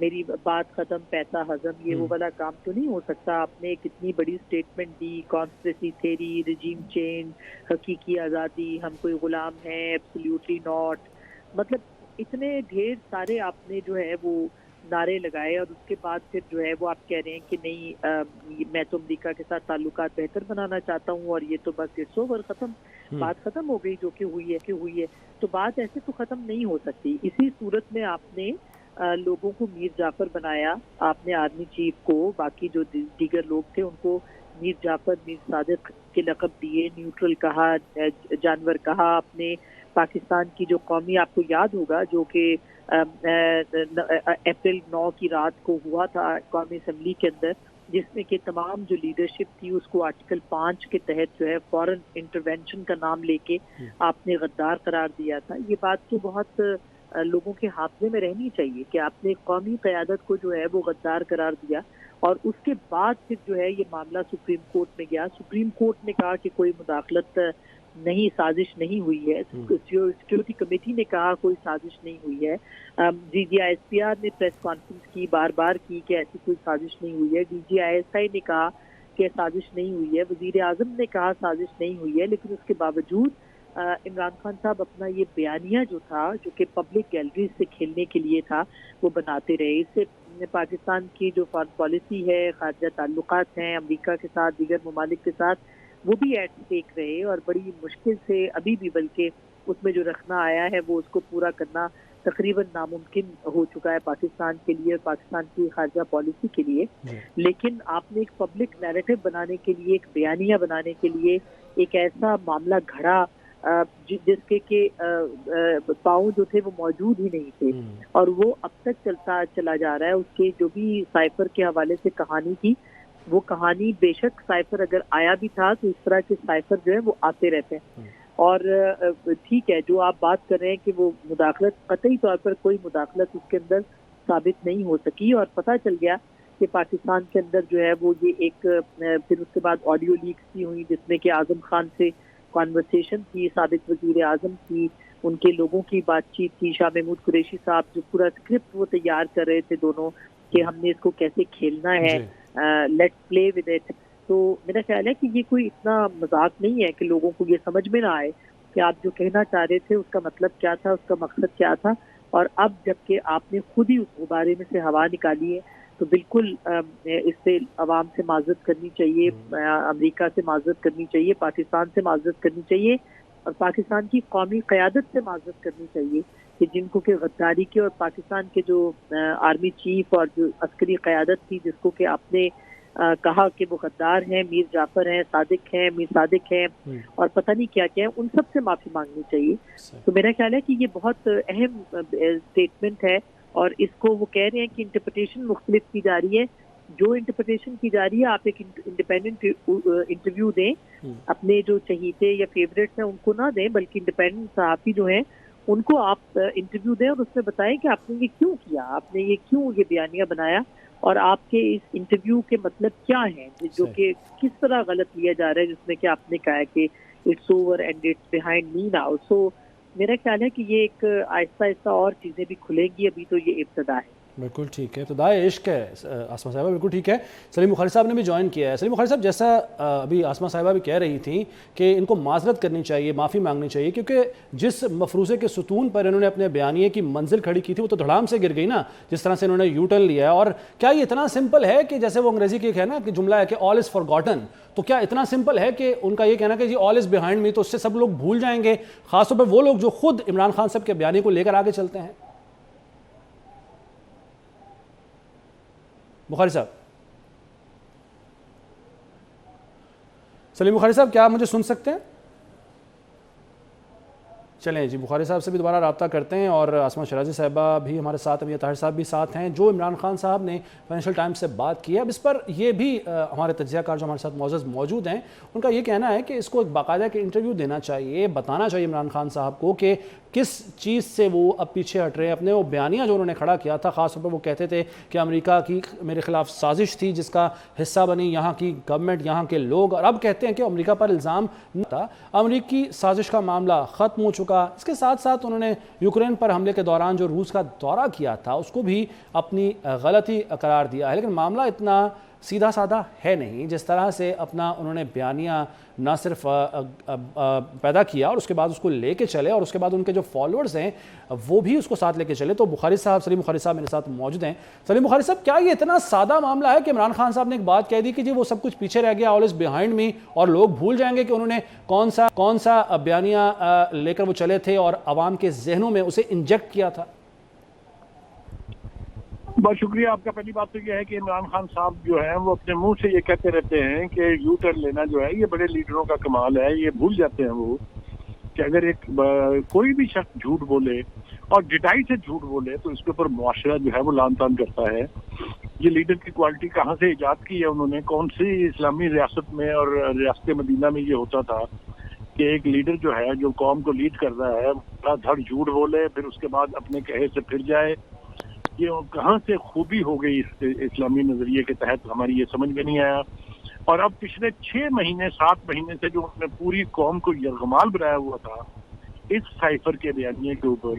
میری بات ختم پیسہ ہضم، یہ وہ والا کام تو نہیں ہو سکتا. آپ نے کتنی بڑی اسٹیٹمنٹ دی، کانسپریسی تھیری، رجیم چینج، حقیقی آزادی، ہم کوئی غلام ہیں، ایبسلیوٹلی ناٹ. مطلب اتنے ڈھیر سارے آپ نے جو ہے وہ نعرے لگائے، اور اس کے بعد پھر جو ہے وہ آپ کہہ رہے ہیں کہ نہیں میں تو امریکہ کے ساتھ تعلقات بہتر بنانا چاہتا ہوں، اور یہ تو بس اٹس اوور، ختم، بات ختم ہو گئی جو کہ ہوئی ہے. تو بات ایسے تو ختم نہیں ہو سکتی. اسی صورت میں آپ نے لوگوں کو میر جعفر بنایا، آپ نے آرمی چیف کو، باقی جو دیگر لوگ تھے ان کو میر جعفر، میر صادق کے لقب دیے، نیوٹرل کہا، جانور کہا. آپ نے پاکستان کی جو قومی، آپ کو یاد ہوگا جو کہ اپریل 9 کی رات کو ہوا تھا قومی اسمبلی کے اندر، جس میں کہ تمام جو لیڈرشپ تھی اس کو آرٹیکل 5 کے تحت جو ہے فورن انٹرونشن کا نام لے کے آپ نے غدار قرار دیا تھا. یہ بات تو بہت لوگوں کے حافظے میں رہنی چاہیے کہ آپ نے قومی قیادت کو جو ہے وہ غدار قرار دیا. اور اس کے بعد پھر جو ہے یہ معاملہ سپریم کورٹ میں گیا. سپریم کورٹ نے کہا کہ کوئی مداخلت نہیں، سازش نہیں ہوئی ہے. سیکیورٹی کمیٹی نے کہا کوئی سازش نہیں ہوئی ہے. D G I S P R نے پریس کانفرنس کی، بار بار کی کہ ایسی کوئی سازش نہیں ہوئی ہے. D G I S I نے کہا کہ سازش نہیں ہوئی ہے. وزیر اعظم نے کہا سازش نہیں ہوئی ہے. لیکن اس کے باوجود عمران خان صاحب اپنا یہ بیانیہ جو تھا، جو کہ پبلک گیلریز سے کھیلنے کے لیے تھا، وہ بناتے رہے. اس سے پاکستان کی جو فارن پالیسی ہے، خارجہ تعلقات ہیں امریکہ کے ساتھ، دیگر ممالک کے ساتھ، وہ بھی ایٹ اسٹیک رہے. اور بڑی مشکل سے ابھی بھی بلکہ اس میں جو رکھنا آیا ہے وہ اس کو پورا کرنا تقریباً ناممکن ہو چکا ہے پاکستان کے لیے، پاکستان کی خارجہ پالیسی کے لیے. لیکن آپ نے ایک پبلک نیریٹو بنانے کے لیے، ایک بیانیہ بنانے کے لیے ایک ایسا معاملہ گھڑا جس کے پاؤں جو تھے وہ موجود ہی نہیں تھے، اور وہ اب تک چلا جا رہا ہے. اس کے جو بھی سائفر کے حوالے سے کہانی تھی، وہ کہانی بے شک سائفر اگر آیا بھی تھا تو اس طرح کے سائفر جو ہے وہ آتے رہتے ہیں. اور ٹھیک ہے جو آپ بات کر رہے ہیں کہ وہ مداخلت، قطعی طور پر کوئی مداخلت اس کے اندر ثابت نہیں ہو سکی. اور پتہ چل گیا کہ پاکستان کے اندر جو ہے وہ یہ ایک، پھر اس کے بعد آڈیو لیکس بھی ہوئی جس میں کہ اعظم خان سے کانورسیشن تھی، سابق وزیر اعظم کی، ان کے لوگوں کی بات چیت تھی. شاہ محمود قریشی صاحب جو پورا اسکرپٹ وہ تیار کر رہے تھے دونوں کہ ہم نے اس کو کیسے کھیلنا ہے، لیٹس پلے ود اٹ. تو میرا خیال ہے کہ یہ کوئی اتنا مذاق نہیں ہے کہ لوگوں کو یہ سمجھ میں نہ آئے کہ آپ جو کہنا چاہ رہے تھے اس کا مطلب کیا تھا، اس کا مقصد کیا تھا. اور اب جب کہ آپ نے خود ہی اس غبارے میں سے ہوا نکالی ہے تو بالکل اس سے عوام سے معذرت کرنی چاہیے، امریکہ سے معذرت کرنی چاہیے، پاکستان سے معذرت کرنی چاہیے، اور پاکستان کی قومی قیادت سے معذرت کرنی چاہیے کہ جن کو کہ غداری کے، اور پاکستان کے جو آرمی چیف اور جو عسکری قیادت تھی جس کو کہ آپ نے کہا کہ وہ غدار ہیں، میر جعفر ہیں، صادق ہیں، میر صادق ہیں، اور پتہ نہیں کیا کیا ہے، ان سب سے معافی مانگنی چاہیے. تو میرا خیال ہے کہ یہ بہت اہم اسٹیٹمنٹ ہے. اور اس کو وہ کہہ رہے ہیں کہ انٹرپریٹیشن مختلف کی جا رہی ہے. جو انٹرپریٹیشن کی جا رہی ہے، آپ ایک انڈیپینڈنٹ انٹرویو دیں، اپنے جو چہیتے یا فیوریٹس ہیں ان کو نہ دیں، بلکہ انڈیپینڈنٹ صحافی جو ہیں ان کو آپ انٹرویو دیں اور اس میں بتائیں کہ آپ نے یہ کیوں کیا، آپ نے یہ کیوں یہ بیانیہ بنایا، اور آپ کے اس انٹرویو کے مطلب کیا ہیں، جو کہ کس طرح غلط لیا جا رہا ہے، جس میں کہ آپ نے کہا ہے کہ it's over and it's behind me now. So میرا خیال ہے کہ یہ ایک آہستہ آہستہ اور چیزیں بھی کھلیں گی، ابھی تو یہ ابتدا ہے. بالکل ٹھیک ہے، ابتدائے عشق ہے آسمہ صاحبہ، بالکل ٹھیک ہے. سلیم بخاری صاحب نے بھی جوائن کیا ہے. سلیم بخاری صاحب، جیسا ابھی آسمہ صاحبہ بھی کہہ رہی تھیں کہ ان کو معذرت کرنی چاہیے، معافی مانگنی چاہیے، کیونکہ جس مفروضے کے ستون پر انہوں نے اپنے بیانیے کی منزل کھڑی کی تھی وہ تو دھڑام سے گر گئی نا، جس طرح سے انہوں نے یو ٹرن لیا ہے. اور کیا یہ اتنا سمپل ہے کہ جیسے وہ انگریزی کی ہے نا کہ جملہ ہے کہ آل از فارگاٹن، تو کیا اتنا سمپل ہے کہ ان کا یہ کہنا کہ جی آل از بیہائنڈ می، تو اس سے سب لوگ بھول جائیں گے، خاص طور پر وہ لوگ جو خود عمران خان صاحب کے بیانیے کو لے کر آگے چلتے ہیں؟ بخاری صاحب، سلیم بخاری صاحب، کیا آپ مجھے سن سکتے ہیں؟ چلیں جی، بخاری صاحب سے بھی دوبارہ رابطہ کرتے ہیں. اور آسمہ شرازی صاحبہ بھی ہمارے ساتھ، امیر طاہر صاحب بھی ساتھ ہیں، جو عمران خان صاحب نے فائنینشیل ٹائمز سے بات کی ہے. اب اس پر یہ بھی ہمارے تجزیہ کار جو ہمارے ساتھ معزز موجود ہیں، ان کا یہ کہنا ہے کہ اس کو ایک باقاعدہ کہ انٹرویو دینا چاہیے، بتانا چاہیے عمران خان صاحب کو کہ کس چیز سے وہ اب پیچھے ہٹ رہے ہیں. اپنے وہ بیانیہ جو انہوں نے کھڑا کیا تھا، خاص طور پر وہ کہتے تھے کہ امریکہ کی میرے خلاف سازش تھی جس کا حصہ بنی یہاں کی گورنمنٹ، یہاں کے لوگ، اور اب کہتے ہیں کہ امریکہ پر الزام نہ تھا. امریکی سازش کا معاملہ ختم ہو چکا. چکا. اس کے ساتھ ساتھ انہوں نے یوکرین پر حملے کے دوران جو روس کا دورہ کیا تھا اس کو بھی اپنی غلطی قرار دیا ہے. لیکن معاملہ اتنا سیدھا سادہ ہے نہیں. جس طرح سے اپنا انہوں نے بیانیہ نہ صرف پیدا کیا اور اس کے بعد اس کو لے کے چلے اور اس کے بعد ان کے جو فالوورز ہیں وہ بھی اس کو ساتھ لے کے چلے. تو بخاری صاحب، سلیم بخاری صاحب میرے ساتھ موجود ہیں. سلیم بخاری صاحب، کیا یہ اتنا سادہ معاملہ ہے کہ عمران خان صاحب نے ایک بات کہہ دی کہ جی وہ سب کچھ پیچھے رہ گیا، آل از بیہائنڈ می، اور لوگ بھول جائیں گے کہ انہوں نے کون سا بیانیہ لے کر وہ چلے تھے اور عوام کے ذہنوں میں اسے انجیکٹ کیا تھا؟ بہت شکریہ آپ کا. پہلی بات تو یہ ہے کہ عمران خان صاحب جو ہیں وہ اپنے منہ سے یہ کہتے رہتے ہیں کہ یو ٹرن لینا جو ہے یہ بڑے لیڈروں کا کمال ہے. یہ بھول جاتے ہیں وہ کہ اگر کوئی بھی شخص جھوٹ بولے اور ڈٹائی سے جھوٹ بولے تو اس کے اوپر معاشرہ جو ہے وہ لان تان کرتا ہے. یہ لیڈر کی کوالٹی کہاں سے ایجاد کی ہے انہوں نے؟ کون سی اسلامی ریاست میں اور ریاست مدینہ میں یہ ہوتا تھا کہ ایک لیڈر جو ہے جو قوم کو لیڈ کر رہا ہے دھڑ جھوٹ بولے پھر اس کے بعد اپنے کہے سے پھر جائے؟ یہ کہاں سے خوبی ہو گئی اس اسلامی نظریے کے تحت؟ ہماری یہ سمجھ میں نہیں آیا. اور اب پچھلے 7 مہینے سے جو انہوں نے پوری قوم کو یرغمال بنایا ہوا تھا اس سائفر کے بیانیے کے اوپر،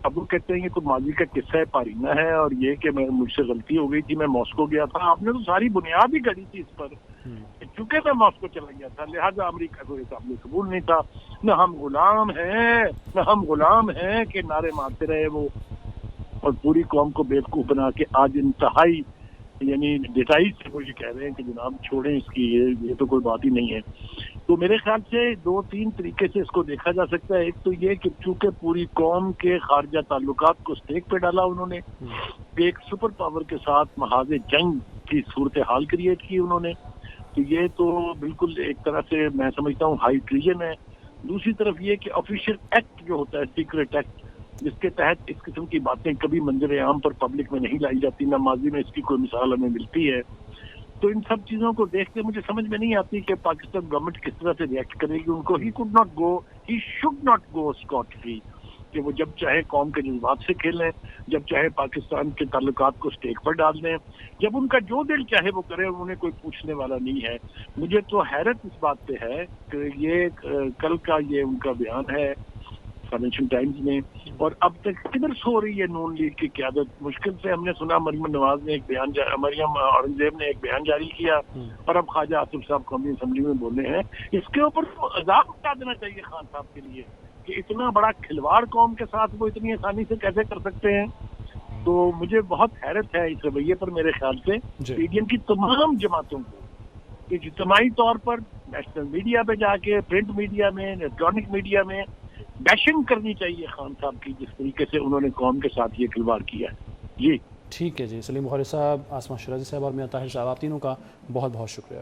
اب وہ کہتے ہیں یہ تو ماضی کا قصہ پارینہ ہے اور یہ کہ مجھ سے غلطی ہو گئی تھی، میں ماسکو گیا تھا. آپ نے تو ساری بنیاد ہی گڑی تھی اس پر چونکہ میں ماسکو چلا گیا تھا لہٰذا امریکہ کو یہ قابل قبول نہیں تھا. نہ ہم غلام ہیں کہ نعرے مارتے رہے وہ اور پوری قوم کو بیوقوف بنا کے آج انتہائی یعنی ڈٹائی سے وہ یہ کہہ رہے ہیں کہ جناب چھوڑیں اس کی، یہ تو کوئی بات ہی نہیں ہے. تو میرے خیال سے 2-3 طریقے سے اس کو دیکھا جا سکتا ہے. ایک تو یہ کہ چونکہ پوری قوم کے خارجہ تعلقات کو اسٹیک پہ ڈالا انہوں نے، ایک سپر پاور کے ساتھ محاذ جنگ کی صورتحال کریٹ کی انہوں نے، تو یہ تو بالکل ایک طرح سے میں سمجھتا ہوں ہائی ٹریژن ہے. دوسری طرف یہ کہ آفیشیل ایکٹ جو ہوتا ہے سیکرٹ ایکٹ جس کے تحت اس قسم کی باتیں کبھی منظر عام پر پبلک میں نہیں لائی جاتی، نہ ماضی میں اس کی کوئی مثال ہمیں ملتی ہے. تو ان سب چیزوں کو دیکھ کے مجھے سمجھ میں نہیں آتی کہ پاکستان گورنمنٹ کس طرح سے ریئیکٹ کرے گی. ان کو he should not go Scott free کہ وہ جب چاہے قوم کے جذبات سے کھیلیں، جب چاہے پاکستان کے تعلقات کو اسٹیک پر ڈال دیں، جب ان کا جو دل چاہے وہ کرے، انہیں کوئی پوچھنے والا نہیں ہے. مجھے تو حیرت اس بات پہ ہے کہ یہ کل کا یہ ان کا بیان ہے فائنینشل ٹائمز میں، اور اب تک کدھر سو رہی ہے نون لیگ کی قیادت؟ مشکل سے ہم نے سنا مریم نواز نے ایک بیان مریم اورنگزیب نے ایک بیان جاری کیا اور اب خواجہ آصف صاحب قومی اسمبلی میں بولے ہیں. اس کے اوپر عذاب اٹھا دینا چاہیے خان صاحب کے لیے کہ اتنا بڑا کھلواڑ قوم کے ساتھ وہ اتنی آسانی سے کیسے کر سکتے ہیں. تو مجھے بہت حیرت ہے اس رویے پر. میرے خیال سے پی ڈی ایم کی تمام جماعتوں کو اجتماعی طور پر نیشنل میڈیا پہ جا کے، پرنٹ میڈیا میں، الیکٹرانک میڈیا میں بیشنگ کرنی چاہیے خان صاحب کی جس طریقے سے انہوں نے قوم کے ساتھ یہ کھلواڑ کیا ہے. جی ٹھیک ہے جی. سلیم بخاری صاحب، آسما شیرازی صاحب اور میاں طاہر صاحب، آپ تینوں کا بہت بہت شکریہ.